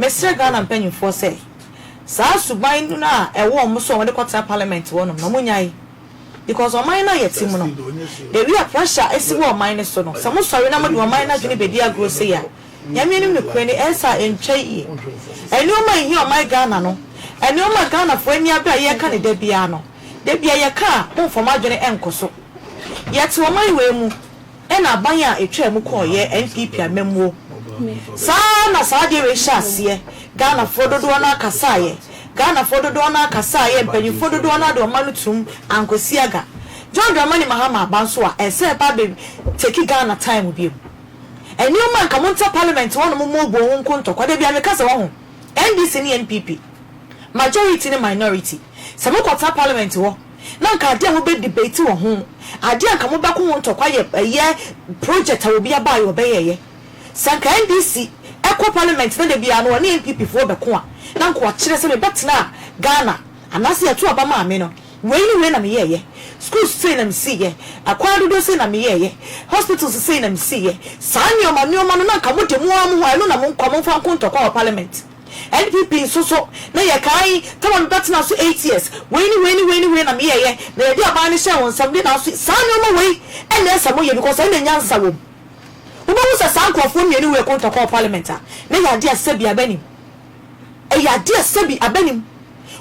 Mr. Ghana mpanyimfo say saa suban no na ewo mo so won kwata parliament wo no mo nyai because o man na yetim no the real pressure esi wo man ne so no so mo sori na mo de o man na dwene bedi agro say ya nyame nim ne kwani ensa entwai eni o man hi o man Ghana no eni o man Ghana fo ani aba ye ka ne da bia no da bia ye ka mo foma dwene enkoso yete o man we mu ena ban a etwa mu ko ye NPP amemwo sa na de we hyase Ghana fododo na kasaye Ghana fododo na kasaye mpanyi fododo na de omanutum ankosiaga John Dramani Mahama banso a ese ba be take Ghana time bi eni o man ka monta parliament won mo mo bo nkonto kwade bia me kasa wo ho NDC ni NPP majority ni minority se mo kwata parliament wo na nka ade ho be debate wo ho ade anka mo ba ko nto kwa ye project a obi aba yo be ye sanka NDC Eco Parliament na de bia no ne NPP fo be ko a na nko a kire se me betena Ghana anase ya to aba ma me no we na me ye schools say na me see ye akwado do say na me ye hospitals say na me see ye sanyo ma no na nka mo de mu amu ho na mo nko mo fa nko kwa Parliament NPP so na ye kai tama me betena so 8 years we na me ye na ye de aba ne hye won sam de na so sanyo ma we ene esa mo ye because ene nyansa wo Uba sa sankrofo mienu we konta kwa parliament a na ya dia sabi abanim ya dia sabi abanim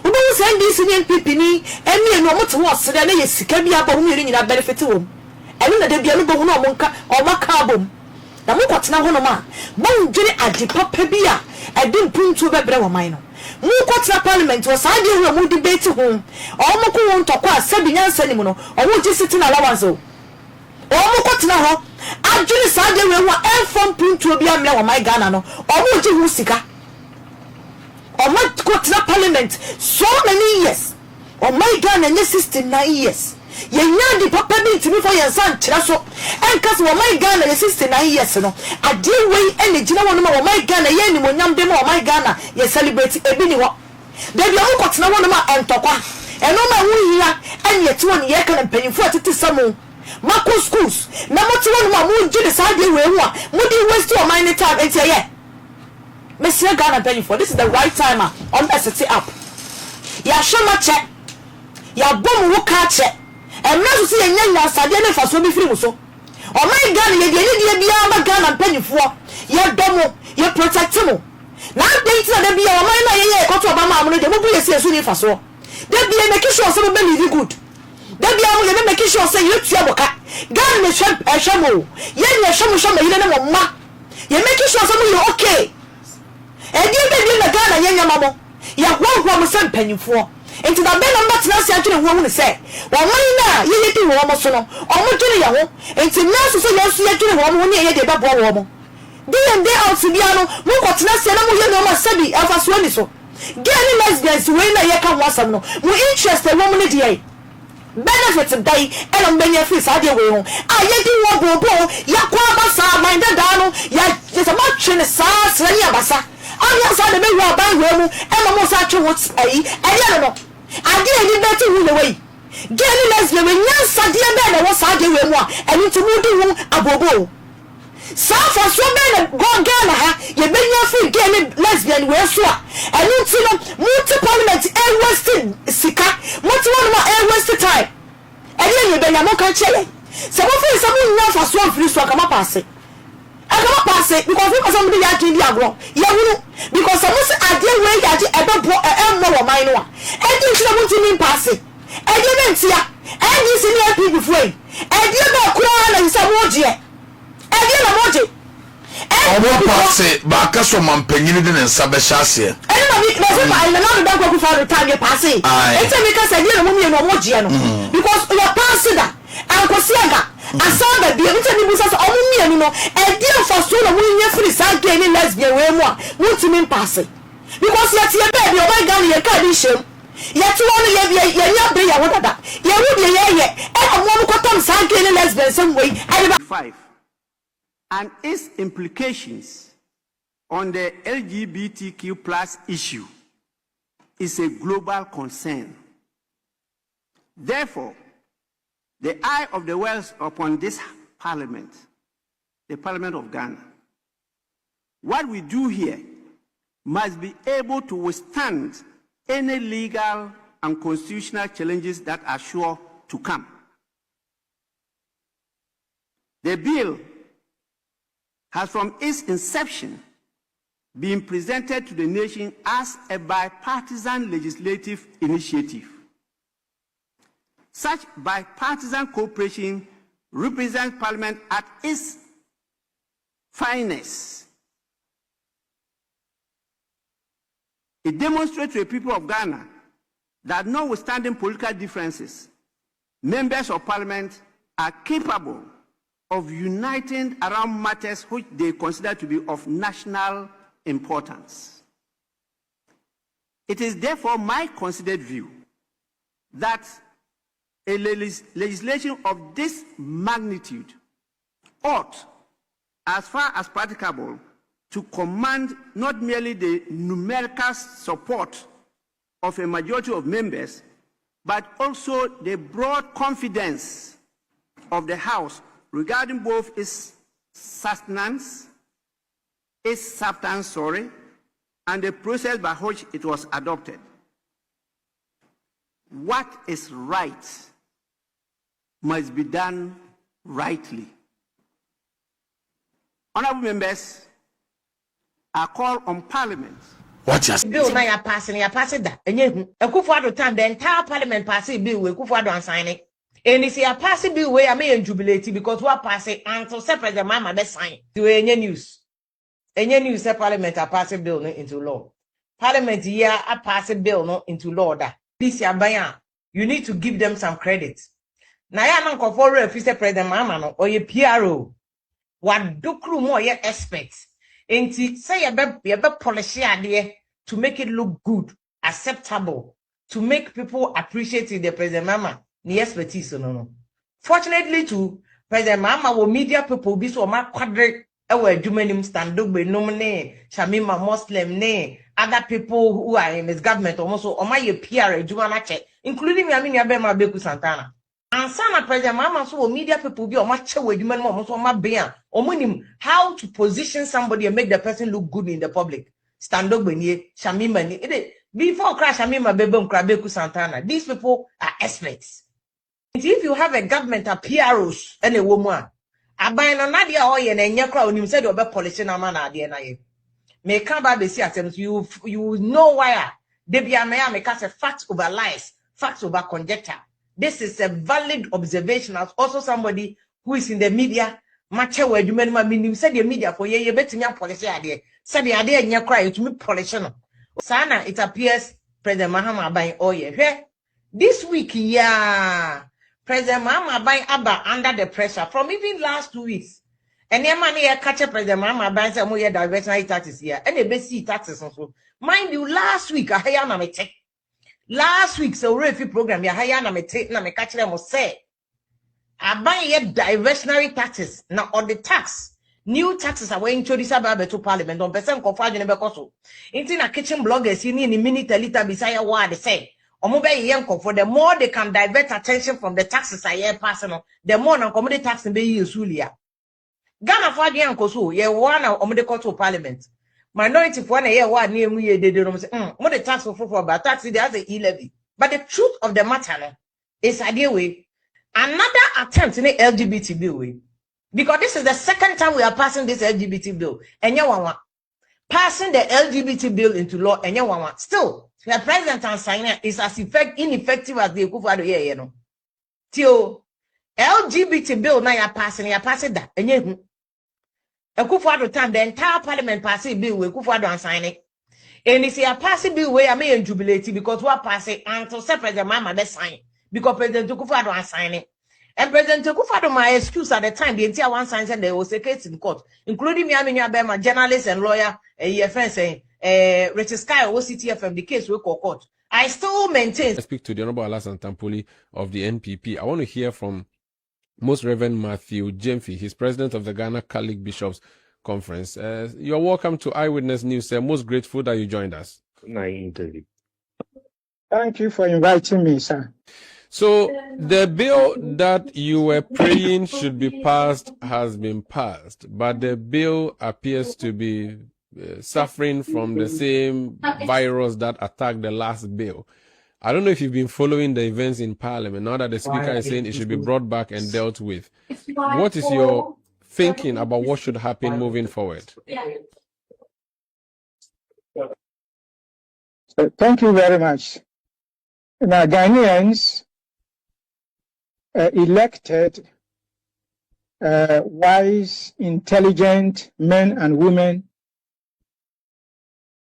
uba sa NDC ni NPP ni emi enu omoto ho osere na ye sika bi aba ho mienu nyina benefit wo enu na de bia no bo hu na omonka omaka abom na mo kwatena ho no ma bon dwene ade papa bi a ade mpuntu bebre wo man no mo kwatena parliament wo sa de ho mo debate ho omoko won tokwa sabi nyansa ni mo no owo ji sitting allowance o omo kwatena ho adwene sa de we ho enfom puntu obi amle wo my Ghana no omo ji hu sika omo kwatena parliament so many years o my Ghana nye 69 years ye nyandi papa bi ntimi fo ye san kira so enkas wo my Ghana ye 69 years no ade we ene gina wo no ma wo my Ghana ye ni monyam de ma wo my Ghana ye celebrate ebi ni wo de bia wo kwatena wo no ma entokwa eno ma hu hia enye ti wo ni ye kana mpanyimfo atete samu Mako schools na moti wonu ma mu nji de sade we hu a mu di waste your mind time enti ye Mr. Ghana paying for this is the right time on the set up ya shoma che ya bom wo ka che emna so se ye nyanya sade ne faso bi firi mu so o my Ghana ye de bia ma Ghana paying for ye domo ye protect mu na date na de bia o my na ye ko to ba ma mu de mu bu ye se so ni faso de bia make sure so be live good Debi amu ye make sure say you tia boka gan me hwemo ye nye hwemo ye ne mo ma ye make sure say you okay e di na Ghana ye nyama mo ya hwo mo se mpanyimfo enti da be na mbatena se adwene ho hu ne se wo man na ye di wo mo so no o mo dwene ye ho enti na so ye so ye dwene wo mo ne ye de babo wo mo day out bia no mo ko tena se na mo ye no ma sabi afa so ni so gani lesbians we na ye ka ho asam no mo interest wo mo ne die benefit dai elo mbenya free sa de we ho ayedi wo bobo yakwa basa mind da no ya just ma twene sa sra ni abasa anya sa de be wo ban we mu e mo sa twe wo ai eye no ade ni beti hu le we gani lesbian we nya sa de be na wo sa de we mu a eni to mu di hu abobo sa for so be na go Ghana ha ye benya free gani lesbian we so a eni ti no multi parliament e wasted sika multi one ma e wasted time eni ye benya mo kan chele se mo fi se mo nya fa so free so akama passe because we somebody ya tin di agro ye hunu because some say ade we ya di ebebo e mo wo man no a edi ti na mo tin passe edi na ntia edi si ni api before edi ba kura na nsa mo je edi na mo je obo passe ba ka so mampanyini de nsa be hyase edi na mi na so ba na na da ko fa return passe enti mi ka say edi na mo mi no mo je no because your passe da ankosiaga asaba bi enti ni busa so o mo mi no edi fa so na mo nya free sa gay ni lesbian we mu a mo timi passe because yet ye baby o my Ghana ye ka di shem yet one ye nya bre ya wodada ye wudi ye e mo ko tom sa gay ni lesbian some way 5 and its implications on the LGBTQ plus issue is a global concern. Therefore, the eye of the world is upon this parliament, the Parliament of Ghana. What we do here must be able to withstand any legal and constitutional challenges that are sure to come. The bill has from its inception been presented to the nation as a bipartisan legislative initiative. Such bipartisan cooperation represents Parliament at its finest. It demonstrates to the people of Ghana that notwithstanding political differences, members of Parliament are capable of uniting around matters which they consider to be of national importance. It is therefore my considered view that a legislation of this magnitude ought, as far as practicable, to command not merely the numerical support of a majority of members, but also the broad confidence of the House regarding both its substance, and the process by which it was adopted. What is right must be done rightly. Honorable members, I call on Parliament. What is bill now? You're passing that. And you, a Kufuado time, the entire Parliament passing bill with Kufuado and signing. And if you are passing bill, we are making jubilate because we are passing until separate the mama best sign to any news. Any news, Parliament are passing bill into law. Parliament here are passing bill into law. That this year, you need to give them some credit. Now, I am not for if you say President Mama or your PRO. What do crew more your experts? And say a policy idea to make it look good, acceptable, to make people appreciate the President Mama, the expertise. No. Fortunately, too, President Mama will media people be so much quadrate. Our Jumanim stand up with nominee, Shamima Muslim, ne, other people who are in his government, also, or my PR, Jumanache, including Yamina Bema Beku Santana. And some President Mama, so media people be on much with human almost on my bear, or meaning how to position somebody and make the person look good in the public. Stand up with ye, Shamima, before crash Shamima Bebum Krabeku Santana. These people are experts. If you have a government, a PROs, and a woman, Abai no nadia oye na nyekra onim said obe policy na ma na ade na ye me kan ba be si atem you know why de bia me make say facts over lies, facts over conjecture. This is a valid observation as also somebody who is in the media match we adwuma ma minim said the media for ye betumi policy ade said the ade nyekra etumi policy no sana. It appears President Mahama Abai oye hwe this week President Mama Abai Abba under the pressure from even last 2 weeks. And your money catch President Mama Abai say more diversionary taxes here. And they basic taxes also. Mind you, last week I hire na me take. Last week so refi program ya hire na me take na me catch them say. Abai ye diversionary taxes now on the tax. New taxes are introduced by to Parliament on person confa jene be koso. Inti na kitchen bloggers ni minute liter beside what they say. For the more they can divert attention from the taxes I hear personal, the more non commodity tax be used. Ghana for the uncle so ye one of the court of Parliament. Minority for a year one near me they don't say more the tax for but tax there has a e-levy. But the truth of the matter is idea way another attempt in the LGBT bill way. Because this is the second time we are passing this LGBT bill. And you want passing the LGBT bill into law and you want still. The president and signer is as ineffective as the Kufuado here, you know. Till LGBT bill now you're passing that. And you a Kufuado time, the entire Parliament passing bill with Kufuado and signing. And if you are passing bill where I may jubilate because we are passing until separate the mama they sign because President Kufuado and signing. And President Kufuado, my excuse at the time, the entire one sign said there was a case in court, including me, my journalist and lawyer, a friend saying. Richard Sky or CTFM, the case we call court. I still maintain. I speak to the Honorable Alassane Tampoli of the NPP. I want to hear from Most Reverend Matthew Jemfi, he's president of the Ghana Catholic Bishops Conference. You're welcome to Eyewitness News. Most grateful that you joined us. Thank you for inviting me, sir. So the bill that you were praying should be passed has been passed, but the bill appears to be suffering from the same virus that attacked the last bill. I don't know if you've been following the events in Parliament now that the Speaker is saying it should be brought back and dealt with. What is your thinking about what should happen moving forward? Thank you very much. Now, Ghanaians elected wise, intelligent men and women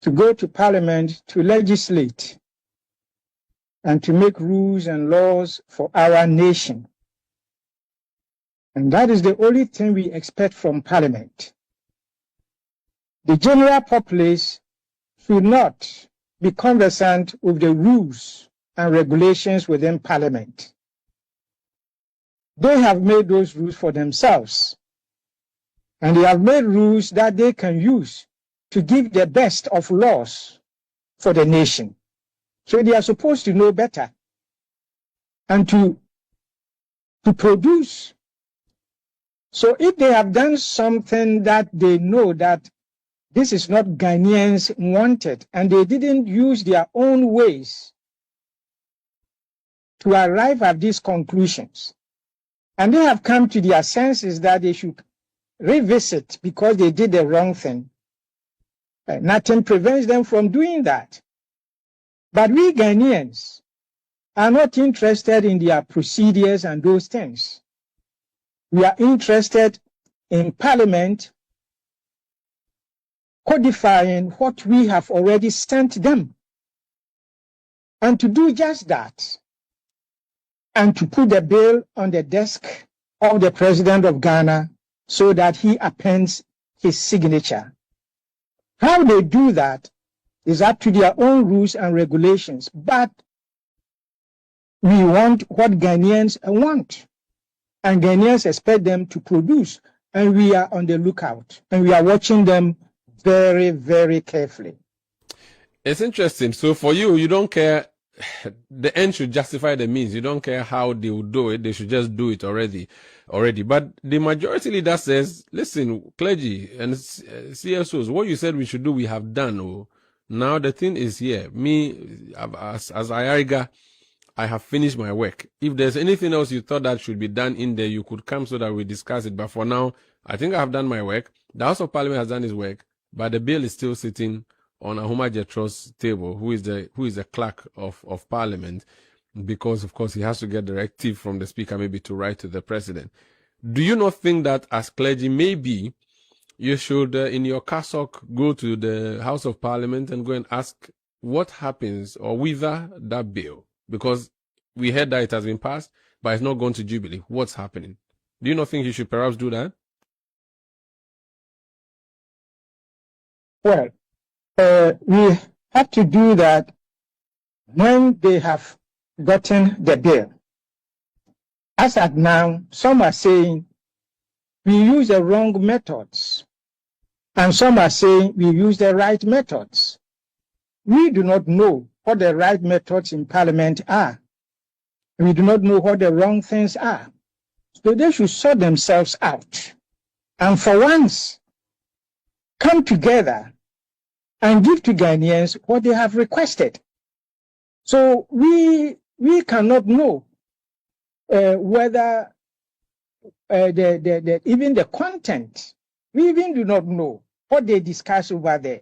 to go to Parliament to legislate and to make rules and laws for our nation. And that is the only thing we expect from Parliament. The general populace should not be conversant with the rules and regulations within Parliament. They have made those rules for themselves. And they have made rules that they can use to give the best of laws for the nation. So they are supposed to know better and to produce. So if they have done something that they know that this is not Ghanaians wanted, and they didn't use their own ways to arrive at these conclusions, and they have come to their senses that they should revisit because they did the wrong thing, nothing prevents them from doing that. But we Ghanaians are not interested in their procedures and those things. We are interested in Parliament codifying what we have already sent them, and to do just that, and to put the bill on the desk of the President of Ghana so that he appends his signature. How they do that is up to their own rules and regulations, but we want what Ghanaians want, and Ghanaians expect them to produce, and we are on the lookout, and we are watching them very, very carefully. It's interesting. So for you, you don't care. The end should justify the means. You don't care how they will do it. They should just do it already. But the majority leader says, listen, clergy and CSOs, what you said we should do, we have done. Oh, now the thing is here. Me, as Ayariga, I have finished my work. If there's anything else you thought that should be done in there, you could come so that we discuss it. But for now, I think I have done my work. The House of Parliament has done its work, but the bill is still sitting on Ahuma Jetro's table, who is the clerk of Parliament, because of course he has to get directive from the Speaker maybe to write to the President. Do you not think that as clergy maybe you should in your cassock go to the House of Parliament and go and ask what happens or whether that bill, because we heard that it has been passed but it's not gone to Jubilee, what's happening? Do you not think you should perhaps do that? Well, we have to do that when they have gotten the bill. As at now, some are saying we use the wrong methods, and some are saying we use the right methods. We do not know what the right methods in Parliament are. We do not know what the wrong things are. So they should sort themselves out, and for once, come together and give to Ghanaians what they have requested. So we cannot know whether even the content, we even do not know what they discuss over there.